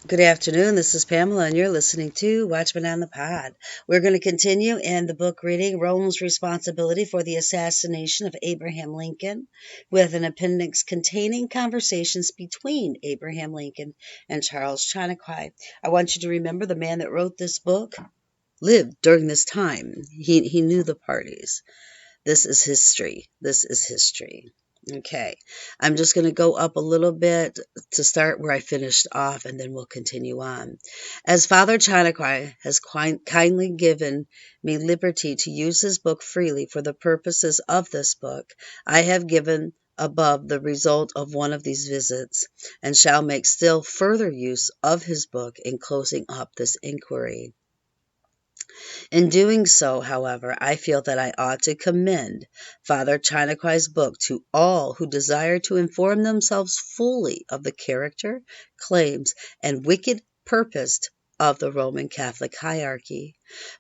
Good afternoon. This is Pamela, and you're listening to Watchman on the Pod. We're going to continue in the book reading Rome's Responsibility for the Assassination of Abraham Lincoln, with an appendix containing conversations between Abraham Lincoln and Charles Chanukwy. I want you to remember the man that wrote this book lived during this time. He knew the parties. This is history. This is history. Okay, I'm just going to go up a little bit to start where I finished off, and then we'll continue on. As Father Chanukwy has kindly given me liberty to use his book freely for the purposes of this book, I have given above the result of one of these visits, and shall make still further use of his book in closing up this inquiry. In doing so, however, I feel that I ought to commend Father Chanukwy's book to all who desire to inform themselves fully of the character, claims, and wicked purpose of the Roman Catholic hierarchy.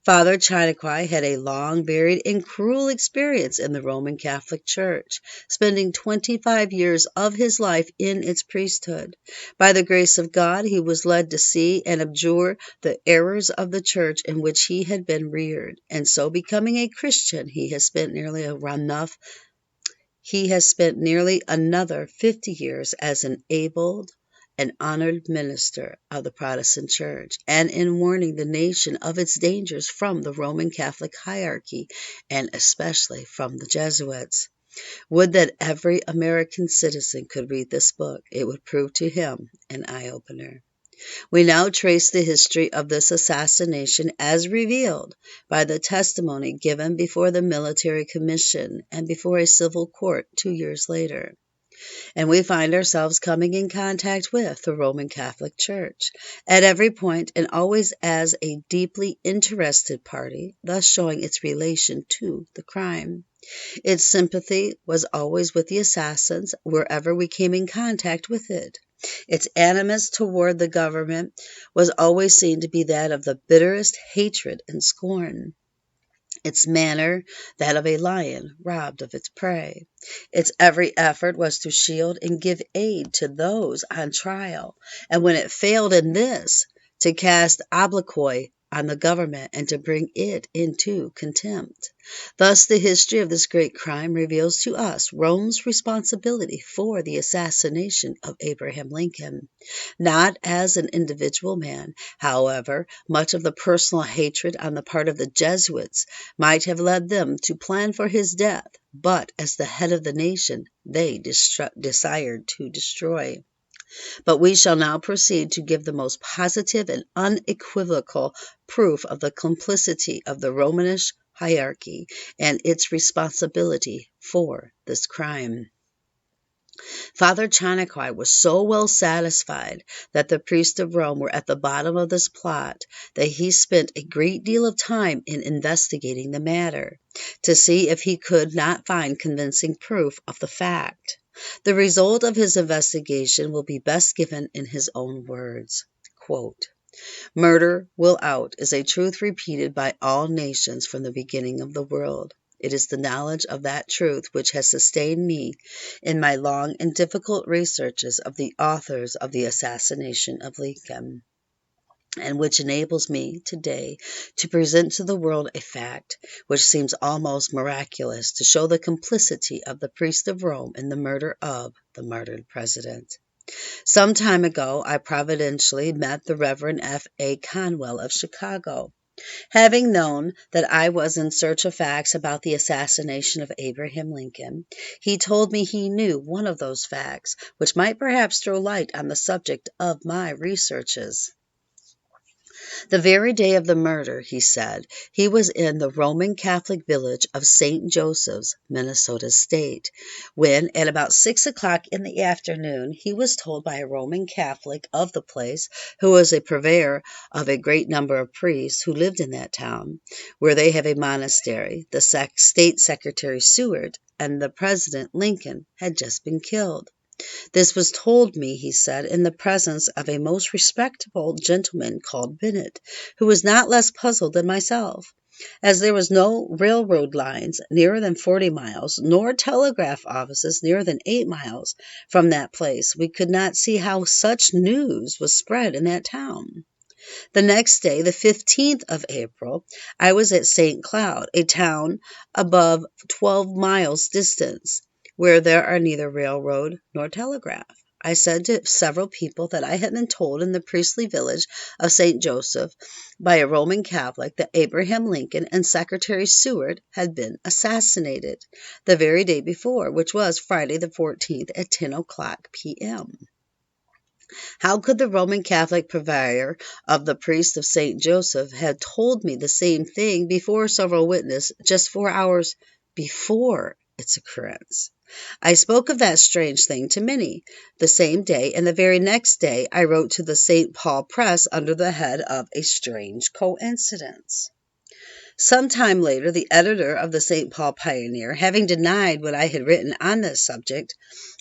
Father Chanukwy had a long, varied, and cruel experience in the Roman Catholic Church, spending 25 years of his life in its priesthood. By the grace of God, he was led to see and abjure the errors of the church in which he had been reared, and so becoming a Christian, he has spent nearly another 50 years as an able and honored minister of the Protestant Church, and in warning the nation of its dangers from the Roman Catholic hierarchy, and especially from the Jesuits. Would that every American citizen could read this book. It would prove to him an eye-opener. We now trace the history of this assassination as revealed by the testimony given before the military commission and before a civil court 2 years later. And we find ourselves coming in contact with the Roman Catholic Church at every point and always as a deeply interested party, thus showing its relation to the crime. Its sympathy was always with the assassins wherever we came in contact with it. Its animus toward the government was always seen to be that of the bitterest hatred and scorn. Its manner that of a lion robbed of its prey. Its every effort was to shield and give aid to those on trial, and when it failed in this, to cast obloquy on the government and to bring it into contempt. Thus the history of this great crime reveals to us Rome's responsibility for the assassination of Abraham Lincoln. Not as an individual man, however, much of the personal hatred on the part of the Jesuits might have led them to plan for his death, but as the head of the nation they desired to destroy. But we shall now proceed to give the most positive and unequivocal proof of the complicity of the Romish hierarchy and its responsibility for this crime. Father Chanukwy was so well satisfied that the priests of Rome were at the bottom of this plot that he spent a great deal of time in investigating the matter, to see if he could not find convincing proof of the fact. The result of his investigation will be best given in his own words. Quote, "Murder will out is a truth repeated by all nations from the beginning of the world. It is the knowledge of that truth which has sustained me in my long and difficult researches of the authors of the assassination of Lincoln, and which enables me today to present to the world a fact which seems almost miraculous to show the complicity of the priests of Rome in the murder of the martyred president. Some time ago I providentially met the Reverend F. A. Conwell of Chicago. Having known that I was in search of facts about the assassination of Abraham Lincoln, he told me he knew one of those facts which might perhaps throw light on the subject of my researches. The very day of the murder, he said, he was in the Roman Catholic village of St. Joseph's, Minnesota State, when at about 6 o'clock in the afternoon he was told by a Roman Catholic of the place, who was a purveyor of a great number of priests who lived in that town, where they have a monastery, the State Secretary Seward and the President Lincoln had just been killed. This was told me, he said, in the presence of a most respectable gentleman called Bennett, who was not less puzzled than myself. As there was no railroad lines nearer than 40 miles, nor telegraph offices nearer than 8 miles from that place, we could not see how such news was spread in that town. The next day, the 15th of April, I was at St. Cloud, a town above 12 miles distance, where there are neither railroad nor telegraph. I said to several people that I had been told in the priestly village of St. Joseph by a Roman Catholic that Abraham Lincoln and Secretary Seward had been assassinated the very day before, which was Friday the 14th at 10 o'clock p.m. How could the Roman Catholic purveyor of the priest of St. Joseph have told me the same thing before several witnesses just 4 hours before its occurrence? I spoke of that strange thing to many the same day, and the very next day I wrote to the St. Paul Press under the head of A Strange Coincidence. Some time later, the editor of the St. Paul Pioneer, having denied what I had written on this subject,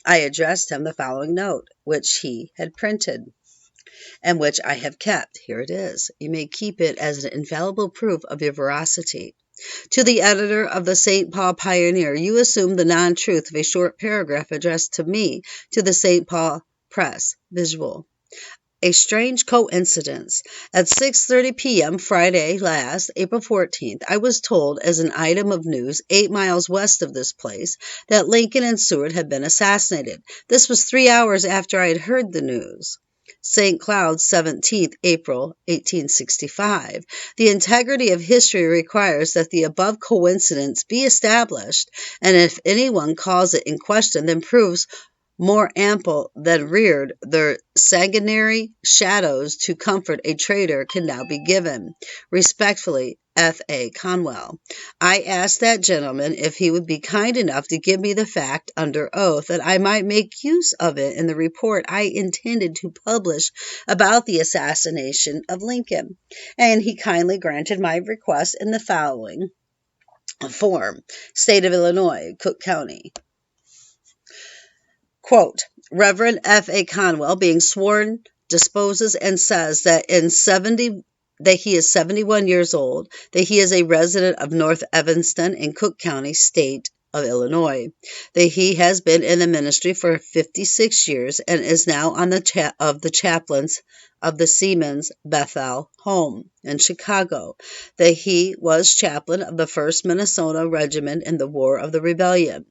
I addressed him the following note, which he had printed, and which I have kept. Here it is. You may keep it as an infallible proof of your veracity. To the editor of the St. Paul Pioneer, you assume the non-truth of a short paragraph addressed to me to the St. Paul Press. Visual. A strange coincidence. At 6:30 p.m. Friday last, April 14th, I was told as an item of news 8 miles west of this place that Lincoln and Seward had been assassinated. This was 3 hours after I had heard the news. St. Cloud, 17th April, 1865. The integrity of history requires that the above coincidence be established, and if anyone calls it in question, then proves more ample than reared their sanguinary shadows to comfort a traitor can now be given. Respectfully, F.A. Conwell. I asked that gentleman if he would be kind enough to give me the fact under oath that I might make use of it in the report I intended to publish about the assassination of Lincoln, and he kindly granted my request in the following form. State of Illinois, Cook County. Quote, Reverend F.A. Conwell, being sworn, disposes and says that he is 71 years old, that he is a resident of North Evanston in Cook County, state of Illinois, that he has been in the ministry for 56 years and is now on the chaplains of the Seamen's Bethel home in Chicago, that he was chaplain of the 1st Minnesota Regiment in the War of the Rebellion,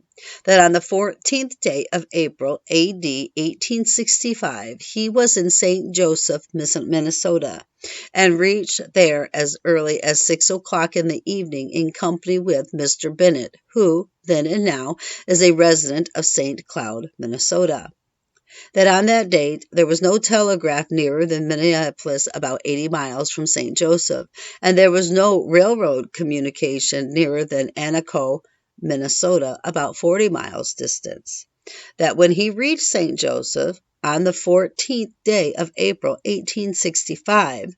that on the 14th day of April, A.D. 1865, he was in St. Joseph, Minnesota, and reached there as early as 6 o'clock in the evening in company with Mr. Bennett, who, then and now, is a resident of St. Cloud, Minnesota. That on that date there was no telegraph nearer than Minneapolis, about 80 miles from St. Joseph, and there was no railroad communication nearer than Anaco, Minnesota, about 40 miles distance. That when he reached St. Joseph on the 14th day of April, 1865,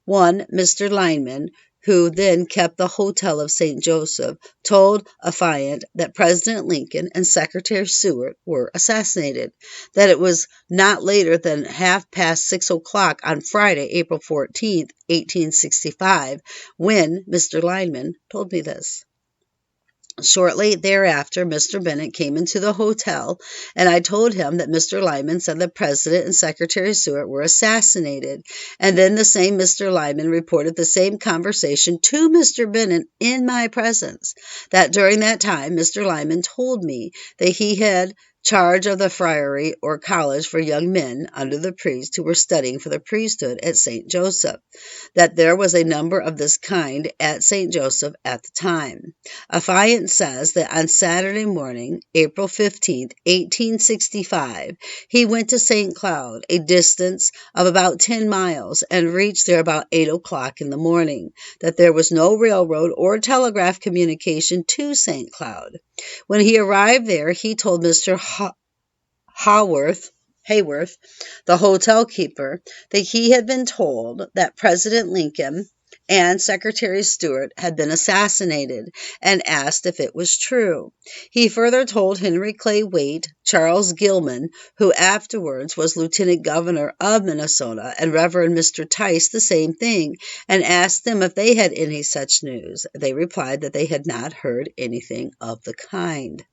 one Mr. Lyman, who then kept the Hotel of St. Joseph, told affiant that President Lincoln and Secretary Seward were assassinated, that it was not later than 6:30 o'clock on Friday, April 14th, 1865, when Mr. Lyman told me this. Shortly thereafter, Mr. Bennett came into the hotel, and I told him that Mr. Lyman said the President and Secretary Seward were assassinated, and then the same Mr. Lyman reported the same conversation to Mr. Bennett in my presence, that during that time Mr. Lyman told me that he had charge of the friary or college for young men under the priest who were studying for the priesthood at St. Joseph, that there was a number of this kind at St. Joseph at the time. Affiant says that on Saturday morning, April 15th, 1865, he went to St. Cloud, a distance of about 10 miles, and reached there about 8 o'clock in the morning, that there was no railroad or telegraph communication to St. Cloud. When he arrived there, he told Mr. Hayworth, the hotel keeper, that he had been told that President Lincoln and Secretary Stewart had been assassinated, and asked if it was true. He further told Henry Clay Waite, Charles Gilman, who afterwards was Lieutenant Governor of Minnesota, and Reverend Mr. Tice the same thing, and asked them if they had any such news. They replied that they had not heard anything of the kind.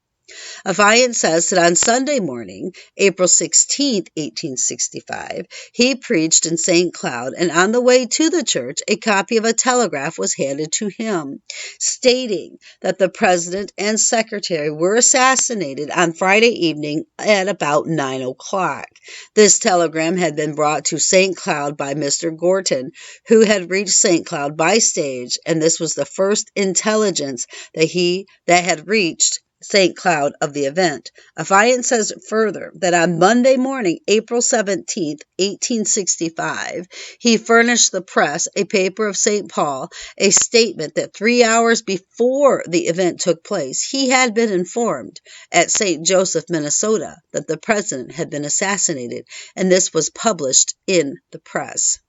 Affiant says that on Sunday morning, April 16, 1865, he preached in St. Cloud, and on the way to the church, a copy of a telegraph was handed to him, stating that the president and secretary were assassinated on Friday evening at about 9 o'clock. This telegram had been brought to St. Cloud by Mr. Gorton, who had reached St. Cloud by stage, and this was the first intelligence that had reached St. Cloud of the event. Affiant says further that on Monday morning, April 17, 1865, he furnished the press a paper of St. Paul, a statement that 3 hours before the event took place, he had been informed at St. Joseph, Minnesota, that the president had been assassinated, and this was published in the press.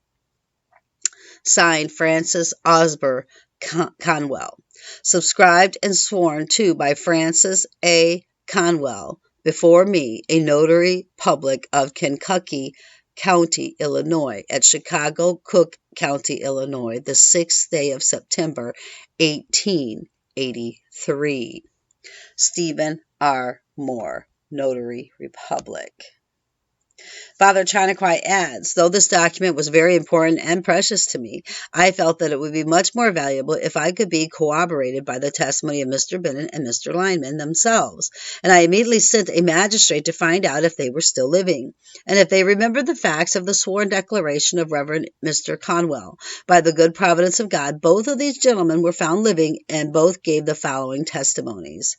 Signed, Francis Osborne Conwell. Subscribed and sworn to by Francis A. Conwell, before me, a notary public of Kankakee County, Illinois, at Chicago, Cook County, Illinois, the 6th day of September, 1883. Stephen R. Moore, Notary Republic. Father Chanakwai adds, though this document was very important and precious to me, I felt that it would be much more valuable if I could be corroborated by the testimony of Mr. Bennett and Mr. Lyman themselves, and I immediately sent a magistrate to find out if they were still living, and if they remembered the facts of the sworn declaration of Reverend Mr. Conwell. By the good providence of God, both of these gentlemen were found living, and both gave the following testimonies.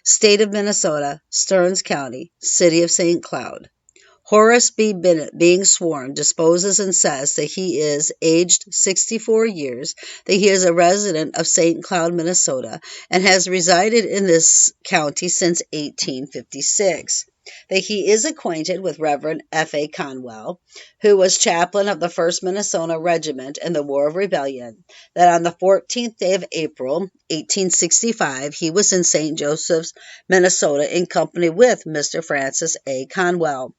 State of Minnesota, Stearns County, City of St. Cloud. Horace B. Bennett, being sworn, disposes and says that he is aged 64 years, that he is a resident of St. Cloud, Minnesota, and has resided in this county since 1856. That he is acquainted with Reverend F.A. Conwell, who was chaplain of the 1st Minnesota Regiment in the War of Rebellion, that on the 14th day of April, 1865, he was in St. Joseph's, Minnesota, in company with Mr. Francis A. Conwell,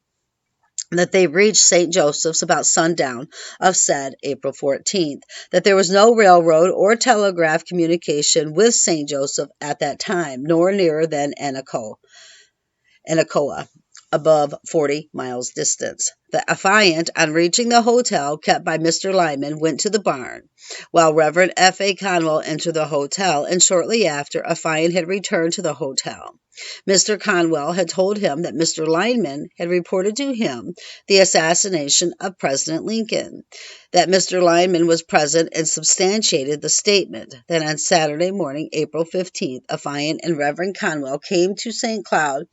that they reached St. Joseph's about sundown of said April 14th, that there was no railroad or telegraph communication with St. Joseph at that time, nor nearer than Anacoa, above 40 miles distance. The affiant, on reaching the hotel kept by Mr. Lyman, went to the barn, while Reverend F.A. Conwell entered the hotel, and shortly after, affiant had returned to the hotel. Mr. Conwell had told him that Mr. Lyman had reported to him the assassination of President Lincoln, that Mr. Lyman was present and substantiated the statement. Then on Saturday morning, April 15th, affiant and Reverend Conwell came to St. Cloud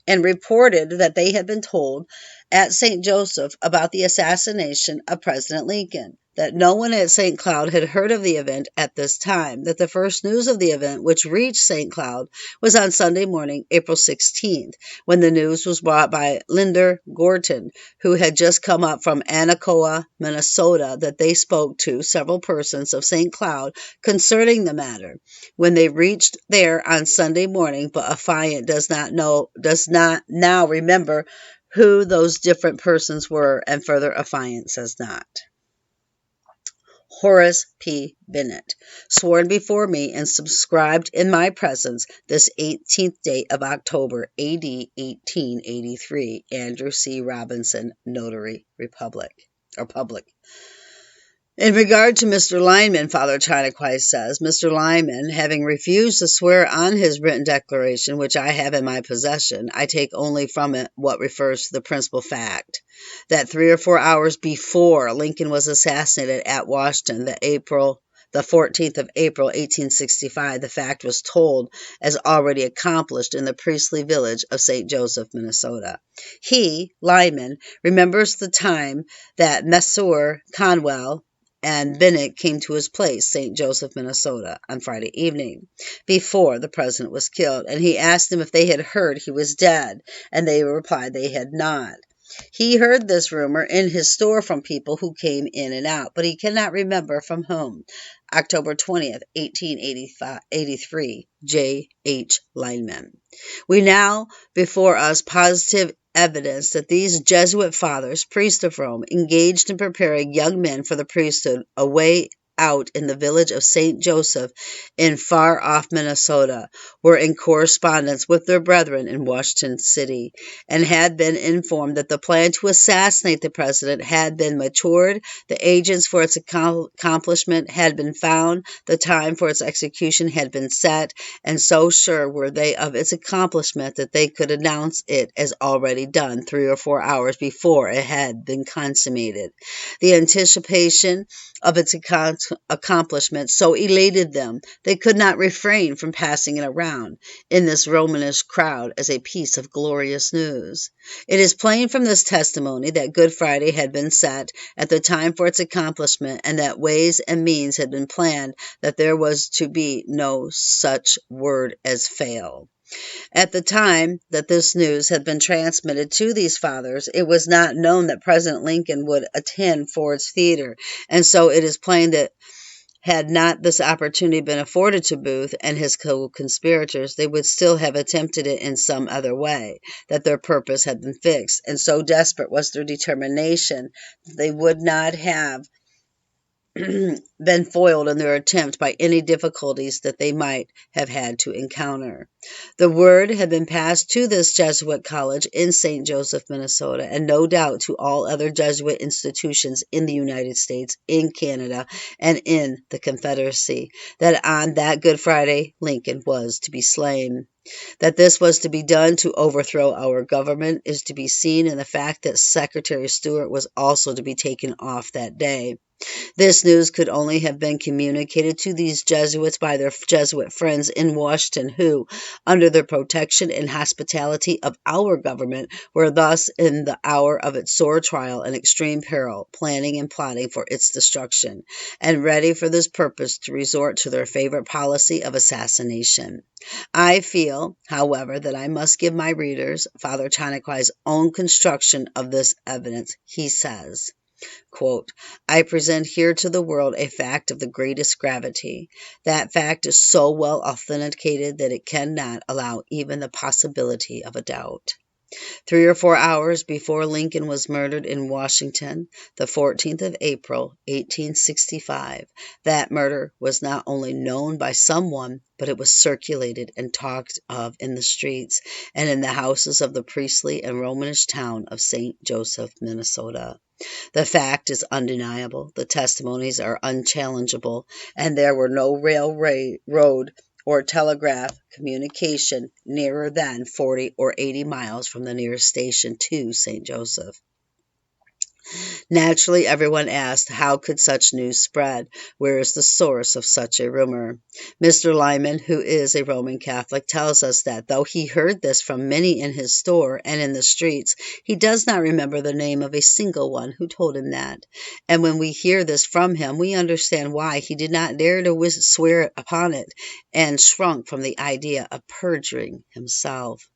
and reported that they had been told at St. Joseph about the assassination of President Lincoln, that no one at St. Cloud had heard of the event at this time, that the first news of the event which reached St. Cloud was on Sunday morning, April 16th, when the news was brought by Linder Gorton, who had just come up from Anacoa, Minnesota, that they spoke to several persons of St. Cloud concerning the matter. When they reached there on Sunday morning, but affiant does not now remember who those different persons were, and further affiant says not. Horace P. Bennett, sworn before me and subscribed in my presence this 18th day of October, A.D. 1883, Andrew C. Robinson, Notary Public. In regard to Mr. Lyman, Father Chanakwai says, Mr. Lyman, having refused to swear on his written declaration, which I have in my possession, I take only from it what refers to the principal fact, that 3 or 4 hours before Lincoln was assassinated at Washington, the 14th of April, 1865, the fact was told as already accomplished in the priestly village of St. Joseph, Minnesota. He, Lyman, remembers the time that Messrs. Conwell and Bennett came to his place, St. Joseph, Minnesota, on Friday evening, before the president was killed, and he asked them if they had heard he was dead, and they replied they had not. He heard this rumor in his store from people who came in and out, but he cannot remember from whom. October 20th, 1883, J. H. Lyman. We now before us positive evidence that these Jesuit fathers, priests of Rome, engaged in preparing young men for the priesthood away out in the village of St. Joseph in far off Minnesota, were in correspondence with their brethren in Washington City, and had been informed that the plan to assassinate the president had been matured, the agents for its accomplishment had been found, the time for its execution had been set, and so sure were they of its accomplishment that they could announce it as already done 3 or 4 hours before it had been consummated. The anticipation of its accomplishment so elated them they could not refrain from passing it around in this Romanish crowd as a piece of glorious news. It is plain from this testimony that Good Friday had been set at the time for its accomplishment, and that ways and means had been planned that there was to be no such word as fail. At the time that this news had been transmitted to these fathers, it was not known that President Lincoln would attend Ford's Theater, and so it is plain that had not this opportunity been afforded to Booth and his co-conspirators, they would still have attempted it in some other way, that their purpose had been fixed, and so desperate was their determination that they would not have been foiled in their attempt by any difficulties that they might have had to encounter. The word had been passed to this Jesuit college in St. Joseph, Minnesota, and no doubt to all other Jesuit institutions in the United States, in Canada, and in the Confederacy, that on that Good Friday Lincoln was to be slain. That this was to be done to overthrow our government is to be seen in the fact that Secretary Stuart was also to be taken off that day. This news could only have been communicated to these Jesuits by their Jesuit friends in Washington, who, under the protection and hospitality of our government, were thus in the hour of its sore trial and extreme peril, planning and plotting for its destruction, and ready for this purpose to resort to their favorite policy of assassination. I feel, however, that I must give my readers Father Chanukwy's own construction of this evidence. He says, quote, I present here to the world a fact of the greatest gravity. That fact is so well authenticated that it cannot allow even the possibility of a doubt. 3 or 4 hours before Lincoln was murdered in Washington, the 14th of April, 1865, that murder was not only known by someone, but it was circulated and talked of in the streets and in the houses of the priestly and Romanish town of St. Joseph, Minnesota. The fact is undeniable, the testimonies are unchallengeable, and there were no railroad or telegraph communication nearer than 40 or 80 miles from the nearest station to St. Joseph. Naturally, everyone asked, how could such news spread? Where is the source of such a rumor? Mr. Lyman, who is a Roman Catholic, tells us that, though he heard this from many in his store and in the streets, he does not remember the name of a single one who told him that. And when we hear this from him, we understand why he did not dare to swear upon it, and shrunk from the idea of perjuring himself.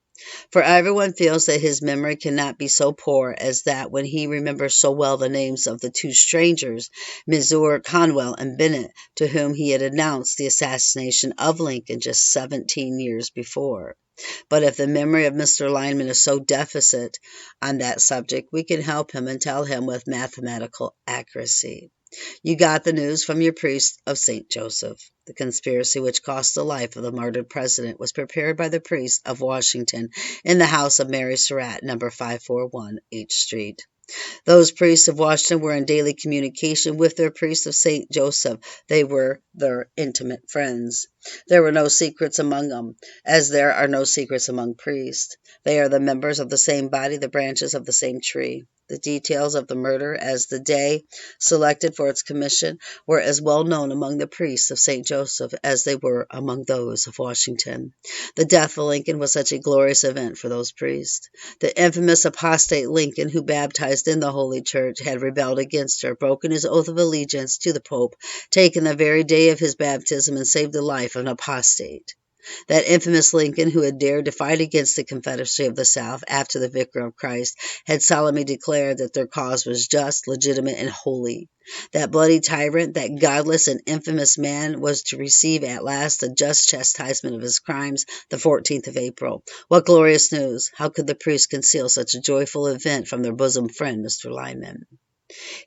For everyone feels that his memory cannot be so poor as that when he remembers so well the names of the two strangers, Messrs. Conwell and Bennett, to whom he had announced the assassination of Lincoln just 17 years before. But if the memory of Mr. Lyman is so deficient on that subject, we can help him and tell him with mathematical accuracy. You got the news from your priest of St. Joseph. The conspiracy which cost the life of the martyred president was prepared by the priest of Washington in the house of Mary Surratt, No. 541 H Street. Those priests of Washington were in daily communication with their priest of St. Joseph. They were their intimate friends. There were no secrets among them, as there are no secrets among priests. They are the members of the same body, the branches of the same tree. The details of the murder, as the day selected for its commission, were as well known among the priests of St. Joseph as they were among those of Washington. The death of Lincoln was such a glorious event for those priests. The infamous apostate Lincoln, who baptized in the Holy Church, had rebelled against her, broken his oath of allegiance to the Pope, taken the very day of his baptism, and saved the life of an apostate. That infamous Lincoln, who had dared to fight against the Confederacy of the South after the Vicar of Christ had solemnly declared that their cause was just, legitimate, and holy. That bloody tyrant, that godless and infamous man, was to receive at last the just chastisement of his crimes, the 14th of April. What glorious news! How could the priests conceal such a joyful event from their bosom friend, Mr. Lyman?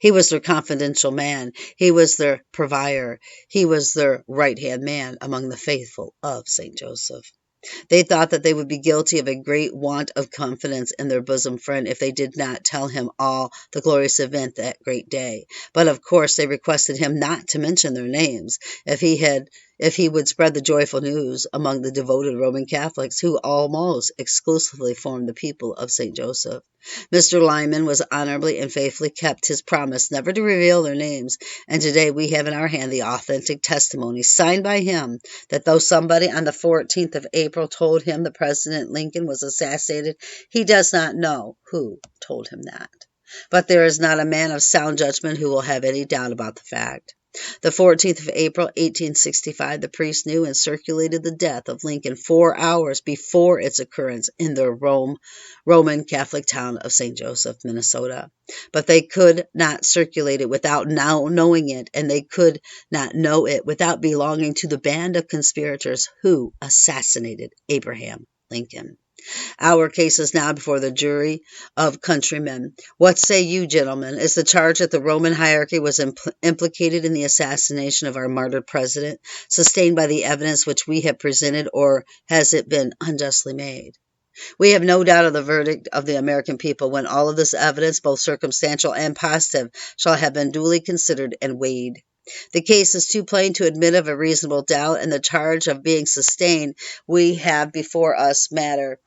He was their confidential man. He was their purveyor. He was their right-hand man among the faithful of St. Joseph. They thought that they would be guilty of a great want of confidence in their bosom friend if they did not tell him all the glorious event that great day. But of course they requested him not to mention their names if he would spread the joyful news among the devoted Roman Catholics who almost exclusively formed the people of St. Joseph. Mr. Lyman was honorably and faithfully kept his promise never to reveal their names, and today we have in our hand the authentic testimony signed by him that though somebody on the 14th of April told him that President Lincoln was assassinated, he does not know who told him that. But there is not a man of sound judgment who will have any doubt about the fact. The 14th of April, 1865, the priest knew and circulated the death of Lincoln 4 hours before its occurrence in the Roman Catholic town of St. Joseph, Minnesota. But they could not circulate it without now knowing it, and they could not know it without belonging to the band of conspirators who assassinated Abraham Lincoln. Our case is now before the jury of countrymen. What say you, gentlemen? Is the charge that the Roman hierarchy was implicated in the assassination of our martyred president sustained by the evidence which we have presented, or has it been unjustly made? We have no doubt of the verdict of the American people when all of this evidence, both circumstantial and positive, shall have been duly considered and weighed. The case is too plain to admit of a reasonable doubt, and the charge of being sustained we have before us matter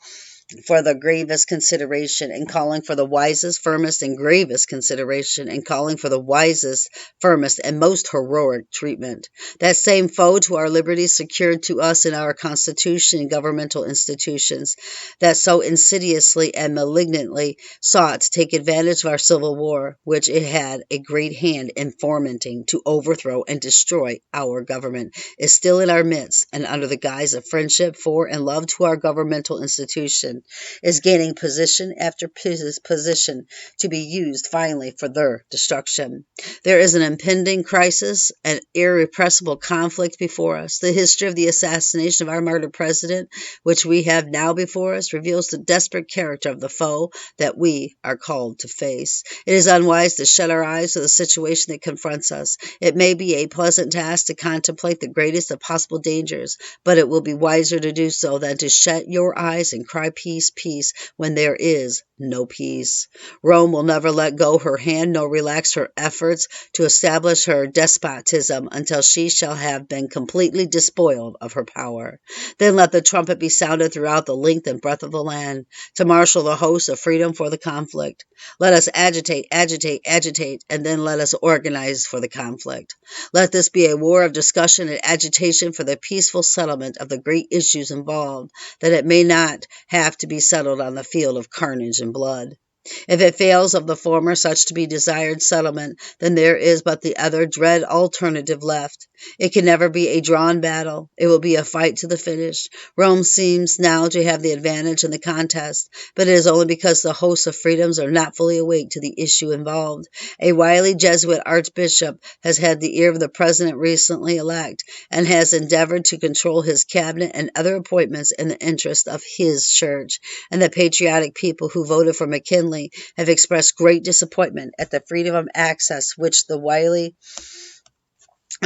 for the gravest consideration, and calling for the wisest, firmest, and gravest consideration, and calling for the wisest, firmest, and most heroic treatment. That same foe to our liberties secured to us in our Constitution and governmental institutions, that so insidiously and malignantly sought to take advantage of our Civil War, which it had a great hand in fomenting to overthrow and destroy our government, is still in our midst, and under the guise of friendship for and love to our governmental institution, is gaining position after position to be used finally for their destruction. There is an impending crisis, an irrepressible conflict before us. The history of the assassination of our martyred president, which we have now before us, reveals the desperate character of the foe that we are called to face. It is unwise to shut our eyes to the situation that confronts us. It may be a pleasant task to contemplate the greatest of possible dangers, but it will be wiser to do so than to shut your eyes and cry peace, peace, when there is no peace. Rome will never let go her hand nor relax her efforts to establish her despotism until she shall have been completely despoiled of her power. Then let the trumpet be sounded throughout the length and breadth of the land to marshal the hosts of freedom for the conflict. Let us agitate, agitate, agitate, and then let us organize for the conflict. Let this be a war of discussion and agitation for the peaceful settlement of the great issues involved, that it may not have to be settled on the field of carnage and blood. If it fails of the former such to be desired settlement, then there is but the other dread alternative left. It can never be a drawn battle. It will be a fight to the finish. Rome seems now to have the advantage in the contest, but it is only because the hosts of freedoms are not fully awake to the issue involved. A wily Jesuit archbishop has had the ear of the president recently elect, and has endeavored to control his cabinet and other appointments in the interest of his church, and the patriotic people who voted for McKinley have expressed great disappointment at the freedom of access which the wily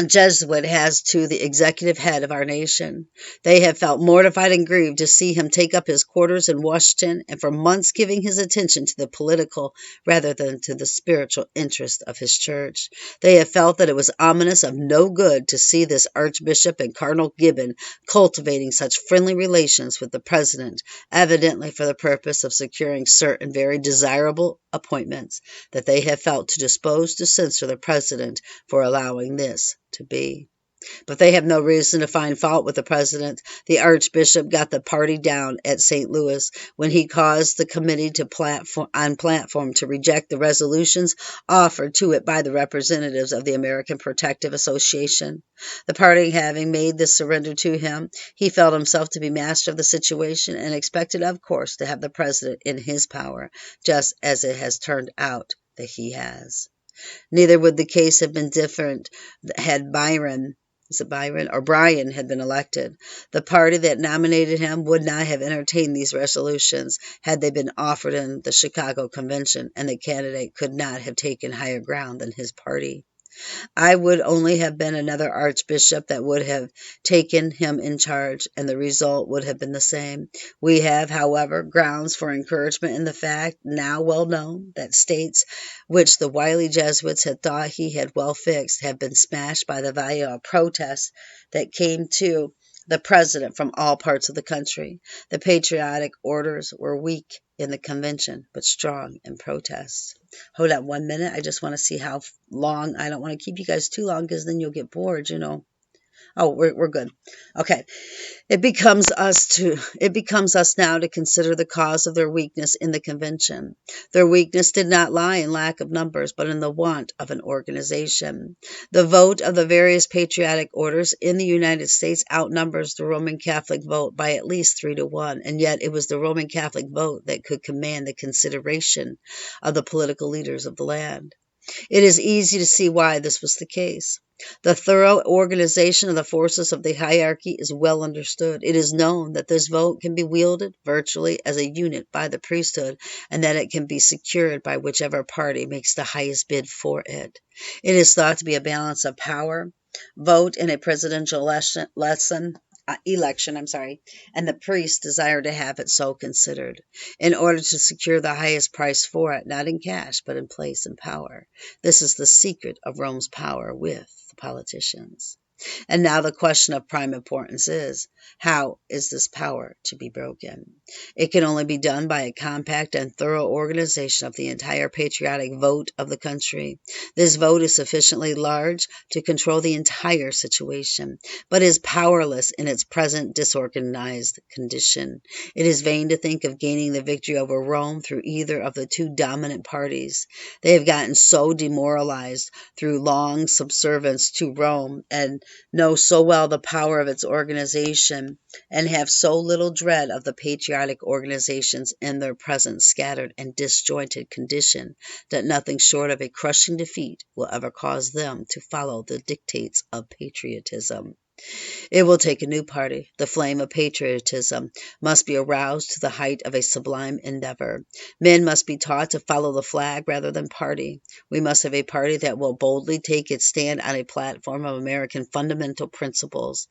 Jesuit has to the executive head of our nation. They have felt mortified and grieved to see him take up his quarters in Washington, and for months giving his attention to the political rather than to the spiritual interest of his church. They have felt that it was ominous of no good to see this Archbishop and Cardinal Gibbon cultivating such friendly relations with the President, evidently for the purpose of securing certain very desirable appointments, that they have felt too disposed to censure the President for allowing this to be. But they have no reason to find fault with the president. The archbishop got the party down at St. Louis when he caused the committee to platform to reject the resolutions offered to it by the representatives of the American Protective Association. The party having made this surrender to him, he felt himself to be master of the situation and expected, of course, to have the president in his power, just as it has turned out that he has. Neither would the case have been different had Bryan had been elected. The party that nominated him would not have entertained these resolutions had they been offered in the Chicago Convention, and the candidate could not have taken higher ground than his party. I would only have been another archbishop that would have taken him in charge, and the result would have been the same. We have, however, grounds for encouragement in the fact, now well known, that states which the wily Jesuits had thought he had well fixed have been smashed by the violent protests that came to the president from all parts of the country. The patriotic orders were weak in the convention, but strong in protests. Hold on 1 minute. I just want to see how long. I don't want to keep you guys too long because then you'll get bored, you know. Oh, we're good. Okay. It becomes us now to consider the cause of their weakness in the convention. Their weakness did not lie in lack of numbers, but in the want of an organization. The vote of the various patriotic orders in the United States outnumbers the Roman Catholic vote by at least 3-1, and yet it was the Roman Catholic vote that could command the consideration of the political leaders of the land. It is easy to see why this was the case. The thorough organization of the forces of the hierarchy is well understood. It is known that this vote can be wielded virtually as a unit by the priesthood, and that it can be secured by whichever party makes the highest bid for it. It is thought to be a balance of power. Vote in a presidential election, and the priests desire to have it so considered, in order to secure the highest price for it, not in cash, but in place and power. This is the secret of Rome's power with the politicians. And now the question of prime importance is, how is this power to be broken? It can only be done by a compact and thorough organization of the entire patriotic vote of the country. This vote is sufficiently large to control the entire situation, but is powerless in its present disorganized condition. It is vain to think of gaining the victory over Rome through either of the two dominant parties. They have gotten so demoralized through long subservience to Rome, and know so well the power of its organization, and have so little dread of the patriotic organizations in their present scattered and disjointed condition, that nothing short of a crushing defeat will ever cause them to follow the dictates of patriotism. It will take a new party. The flame of patriotism must be aroused to the height of a sublime endeavor. Men must be taught to follow the flag rather than party. We must have a party that will boldly take its stand on a platform of American fundamental principles.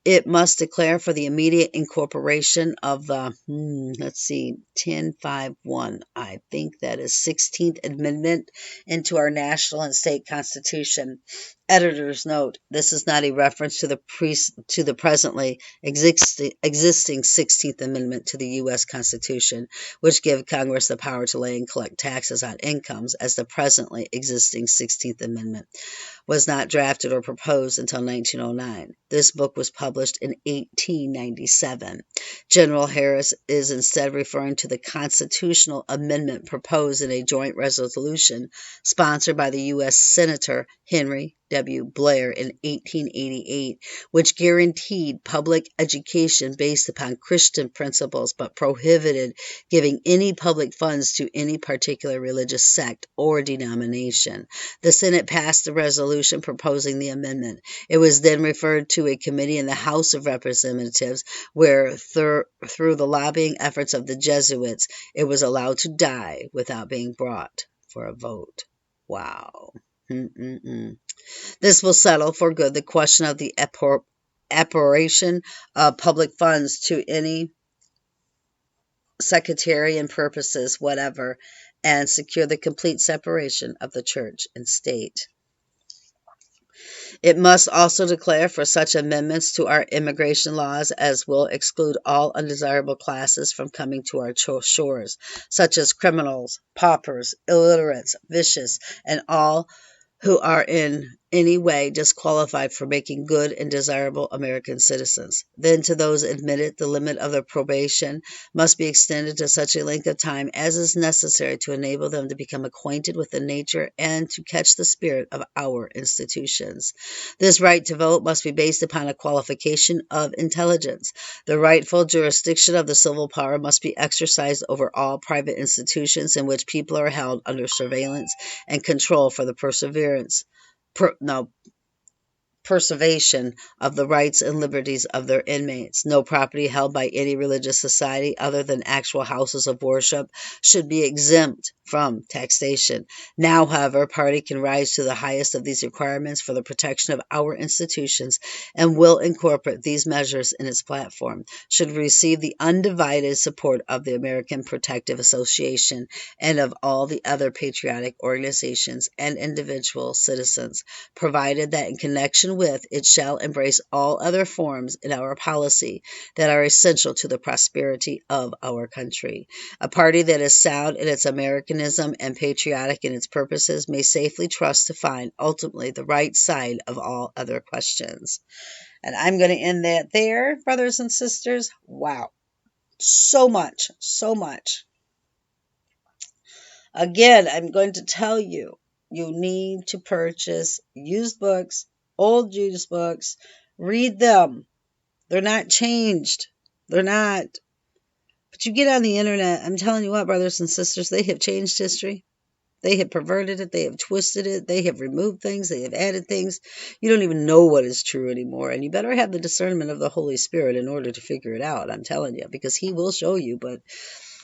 It must declare for the immediate incorporation of the, 1051, I think that is 16th Amendment into our national and state constitution. Editor's note: this is not a reference to the presently existing 16th Amendment to the U.S. Constitution, which give Congress the power to lay and collect taxes on incomes, as the presently existing 16th Amendment was not drafted or proposed until 1909. This book was published in 1897. General Harris is instead referring to the constitutional amendment proposed in a joint resolution sponsored by the U.S. Senator Henry W. Blair in 1888, which guaranteed public education based upon Christian principles, but prohibited giving any public funds to any particular religious sect or denomination. The Senate passed the resolution proposing the amendment. It was then referred to a committee in the House of Representatives, where through the lobbying efforts of the Jesuits, it was allowed to die without being brought for a vote. Wow. This will settle for good the question of the appropriation of public funds to any sectarian purposes whatever, and secure the complete separation of the church and state. It must also declare for such amendments to our immigration laws as will exclude all undesirable classes from coming to our shores, such as criminals, paupers, illiterates, vicious, and all who are in any way disqualified for making good and desirable American citizens. Then, to those admitted, the limit of their probation must be extended to such a length of time as is necessary to enable them to become acquainted with the nature and to catch the spirit of our institutions. This right to vote must be based upon a qualification of intelligence. The rightful jurisdiction of the civil power must be exercised over all private institutions in which people are held under surveillance and control for the preservation of the rights and liberties of their inmates. No property held by any religious society other than actual houses of worship should be exempt from taxation. Now, however, a party can rise to the highest of these requirements for the protection of our institutions and will incorporate these measures in its platform, should receive the undivided support of the American Protective Association and of all the other patriotic organizations and individual citizens, provided that in connection with it shall embrace all other forms in our policy that are essential to the prosperity of our country. A party that is sound in its Americanism and patriotic in its purposes may safely trust to find ultimately the right side of all other questions. And I'm going to end that there, brothers and sisters. Wow. So much, so much. Again, I'm going to tell you, you need to purchase used books, old used books. Read them. They're not changed. They're not. But you get on the internet, I'm telling you what, brothers and sisters, they have changed history. They have perverted it. They have twisted it. They have removed things. They have added things. You don't even know what is true anymore. And you better have the discernment of the Holy Spirit in order to figure it out. I'm telling you, because He will show you. But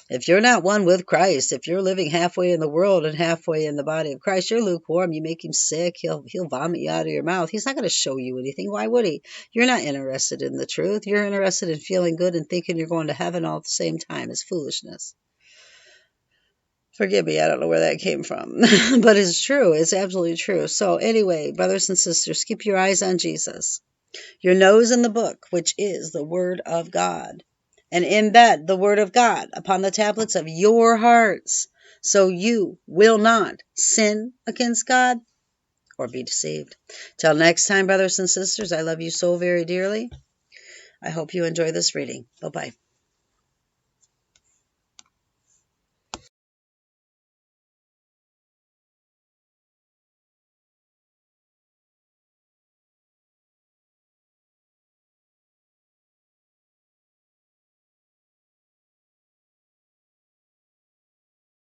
if you're not one with Christ, if you're living halfway in the world and halfway in the body of Christ, you're lukewarm. You make Him sick. He'll vomit you out of your mouth. He's not going to show you anything. Why would He? You're not interested in the truth. You're interested in feeling good and thinking you're going to heaven all at the same time. It's foolishness. Forgive me, I don't know where that came from. But it's true. It's absolutely true. So anyway, brothers and sisters, keep your eyes on Jesus. Your nose in the book, which is the Word of God. And embed the Word of God upon the tablets of your hearts, so you will not sin against God or be deceived. Till next time, brothers and sisters, I love you so very dearly. I hope you enjoy this reading. Bye-bye.